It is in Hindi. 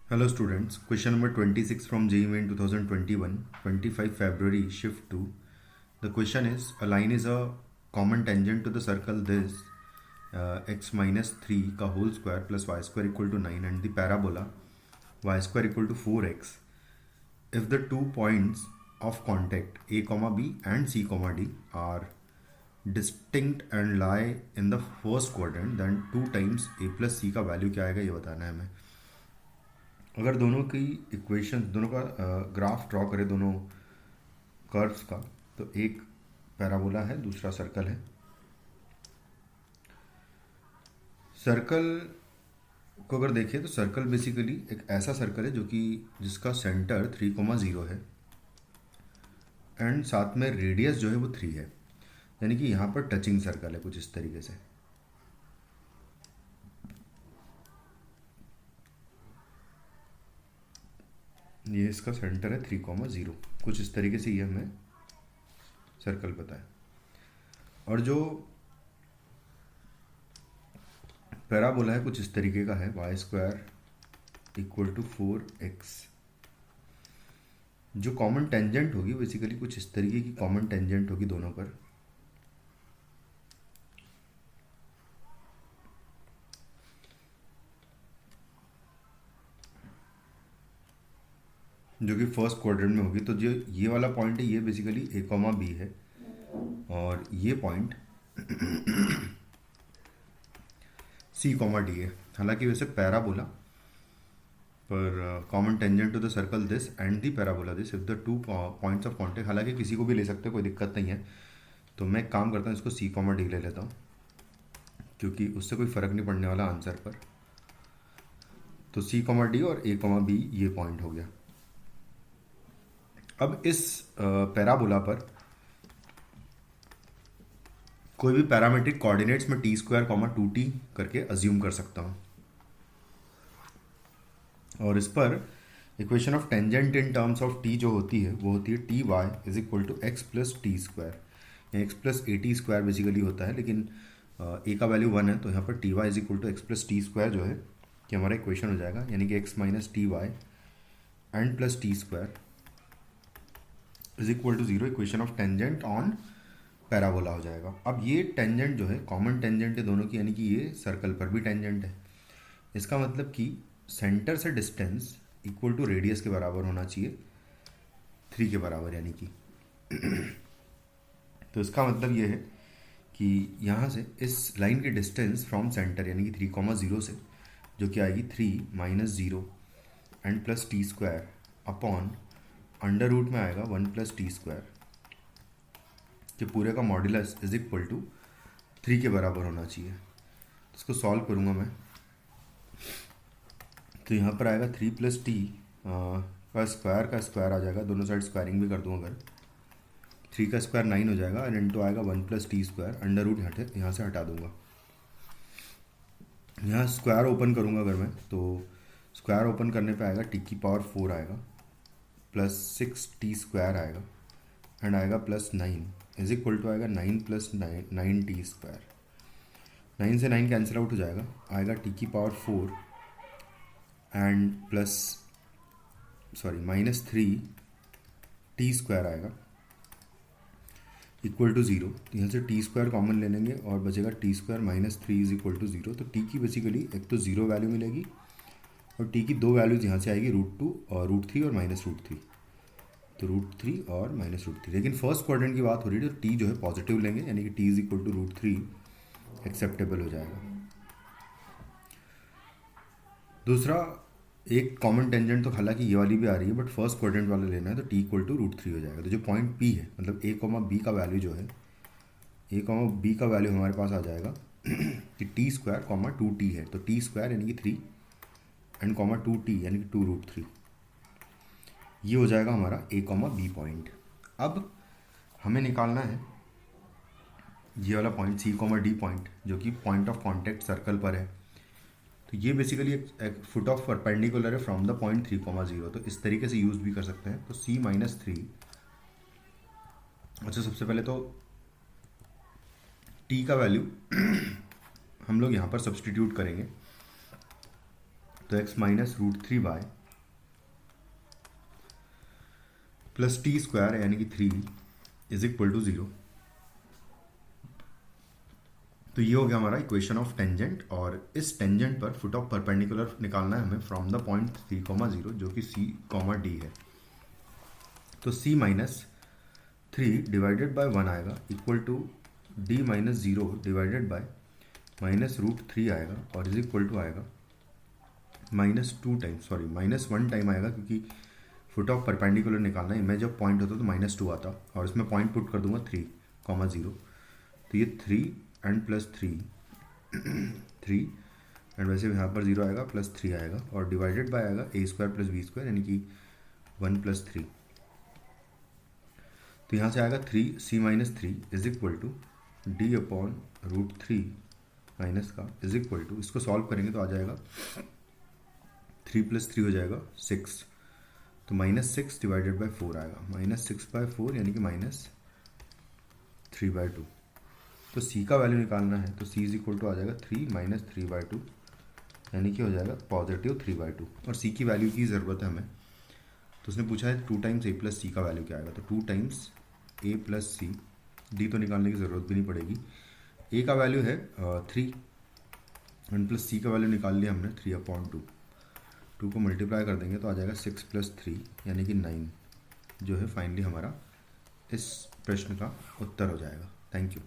Hello students, question number 26 from JEE Main 2021, 25 February, shift 2. The question is, a line is a common tangent to the circle this x minus 3 का whole square plus y square equal to 9 and the parabola y square equal to 4x. If the 2 points of contact a comma b and c comma d are distinct and lie in the first quadrant, then 2 times a plus c का वैल्यू क्या आएगा ये बताना है हमें। अगर दोनों की इक्वेशन दोनों का ग्राफ ड्रॉ करें दोनों कर्व्स का, तो एक पैराबोला है, दूसरा सर्कल है। सर्कल को अगर देखें तो सर्कल बेसिकली एक ऐसा सर्कल है जो कि जिसका सेंटर 3,0 है एंड साथ में रेडियस जो है वो 3 है, यानी कि यहाँ पर टचिंग सर्कल है कुछ इस तरीके से। ये इसका सेंटर है 3,0, कुछ इस तरीके से ये हमें सर्कल पता है। और जो पैराबोला है कुछ इस तरीके का है, Y square equal to 4x। जो कॉमन टेंजेंट होगी बेसिकली कुछ इस तरीके की कॉमन टेंजेंट होगी दोनों पर। जो कि फर्स्ट क्वाड्रेंट में होगी। तो जो ये वाला पॉइंट है ये बेसिकली a कॉमा बी है और ये पॉइंट c कॉमा डी है। हालांकि वैसे पैराबोला पर common tangent to the circle this and the parabola this if the 2 points of contact, हालांकि किसी को भी ले सकते हो, कोई दिक्कत नहीं है। तो मैं एक काम करता हूँ, इसको c कॉमा डी ले लेता हूँ क्योंकि उससे कोई फ़र्क नहीं पड़ने वाला आंसर पर। तो c कॉमा डी और a कॉमा बी ये पॉइंट हो गया। अब इस पैराबोला पर कोई भी पैरामेट्रिक कोऑर्डिनेट्स में टी स्क्वायर कॉमा 2t करके अज्यूम कर सकता हूँ, और इस पर equation of tangent in terms of t जो होती है वो होती है T Y is equal to x plus T square, या X plus A T square basically होता है, लेकिन ए का वैल्यू 1 है तो यहाँ पर t Y is equal to x plus T square जो है कि हमारा इक्वेशन हो जाएगा, यानी कि x minus t y and plus T square is equal to 0 equation of tangent on parabola हो जाएगा। अब ये टेंजेंट जो है कॉमन टेंजेंट है दोनों की, यानी कि ये सर्कल पर भी टेंजेंट है। इसका मतलब कि सेंटर से डिस्टेंस इक्वल टू रेडियस के बराबर होना चाहिए, 3 के बराबर, यानी कि तो इसका मतलब ये है कि यहाँ से इस लाइन की डिस्टेंस फ्रॉम सेंटर यानी कि 3,0 से जो कि आएगी 3 minus 0 and plus T square upon under root में आएगा 1 प्लस टी स्क्वायर कि पूरे का मॉड्यूलस इज इक्वल टू 3 के बराबर होना चाहिए। इसको सॉल्व करूँगा मैं, तो यहाँ पर आएगा 3 प्लस टी का स्क्वायर आ जाएगा, दोनों साइड स्क्वायरिंग भी कर दूँ अगर, 3 का स्क्वायर 9 हो जाएगा एंड इनटू आएगा 1 plus T square, under root यहाँ से हटा दूंगा। यहाँ स्क्वायर ओपन करूँगा अगर मैं, तो स्क्वायर ओपन करने पे आएगा टी की पावर 4 आएगा प्लस 6 टी स्क्वायर आएगा एंड आएगा प्लस 9 इज इक्वल टू आएगा 9 प्लस 9 टी स्क्वायर। 9 से 9 कैंसिल आउट हो जाएगा, आएगा टी की power 4 and plus minus 3 T square आएगा इक्वल टू 0। तो यहाँ से टी स्क्वायर कॉमन ले लेंगे और बचेगा t square minus 3 is equal to 0। तो टी की बेसिकली एक तो 0 वैल्यू मिलेगी और टी की 2 वैल्यूज यहाँ से आएगी √2 और √3 और माइनस √3, तो √3 और माइनस √3। लेकिन फर्स्ट क्वाड्रेंट की बात हो रही है तो टी जो है पॉजिटिव लेंगे, यानी कि t is equal to √3 acceptable हो जाएगा। दूसरा एक कॉमन टेंजेंट तो हालांकि ये वाली भी आ रही है बट फर्स्ट क्वाड्रेंट वाला लेना है, तो टी इक्वल टू √3 हो जाएगा। तो जो पॉइंट पी है मतलब ए कॉमा बी का वैल्यू जो है, ए कॉमा बी का वैल्यू हमारे पास आ जाएगा कि टी स्क्वायर कॉमा 2t है, तो टी स्क्वायर यानी कि 3 एंड कॉमा 2t यानी कि 2√3, ये हो जाएगा हमारा ए कॉमा बी पॉइंट। अब हमें निकालना है ये वाला point C comma D point जो कि पॉइंट ऑफ कॉन्टेक्ट सर्कल पर है। तो ये बेसिकली एक फुट ऑफ परपेंडिकुलर है फ्रॉम द पॉइंट 3,0, तो इस तरीके से यूज भी कर सकते हैं। तो c माइनस 3, अच्छा सबसे पहले तो t का वैल्यू हम लोग यहाँ पर सब्सटीट्यूट करेंगे, तो x minus root 3 by plus T square यानी कि 3 इज इक्वल टू 0। तो ये हो गया हमारा इक्वेशन ऑफ टेंजेंट, और इस टेंजेंट पर फुट ऑफ परपेंडिकुलर निकालना है हमें फ्रॉम द पॉइंट 3,0 जो कि c, d है। तो c माइनस 3 डिवाइडेड बाय 1 आएगा equal to d minus 0 divided by minus root 3 आएगा, और इज इक्वल टू आएगा माइनस 1 टाइम आएगा, क्योंकि फुट ऑफ परपेंडिकुलर निकालना है। मैं जब पॉइंट होता तो -2 आता, और इसमें पॉइंट पुट कर दूंगा 3,0। तो ये 3 एंड प्लस 3 3 एंड वैसे यहाँ पर 0 आएगा, प्लस 3 आएगा, और डिवाइडेड बाय आएगा a square plus b square यानी कि 1 प्लस 3। तो यहाँ से आएगा 3c minus 3 is equal to d upon root 3 minus का इज इक्वल टू, इसको सॉल्व करेंगे तो आ जाएगा 3 प्लस 3 हो जाएगा 6, तो -6 डिवाइडेड बाय 4 आएगा, -6/4 यानी कि -3/2। तो c का वैल्यू निकालना है, तो c इज इक्वल टू आ जाएगा 3 माइनस 3/2 यानी कि हो जाएगा पॉजिटिव 3/2। और c की वैल्यू की ज़रूरत है हमें, तो उसने पूछा है 2 टाइम्स a प्लस सी का वैल्यू क्या आएगा। तो 2 times a plus C, D तो निकालने की ज़रूरत भी नहीं पड़ेगी। a का वैल्यू है 3 एंड प्लस सी का वैल्यू निकाल लिया हमने 3/2। 2 को मल्टीप्लाई कर देंगे तो आ जाएगा 6 प्लस 3 यानी कि 9, जो है फाइनली हमारा इस प्रश्न का उत्तर हो जाएगा। Thank you.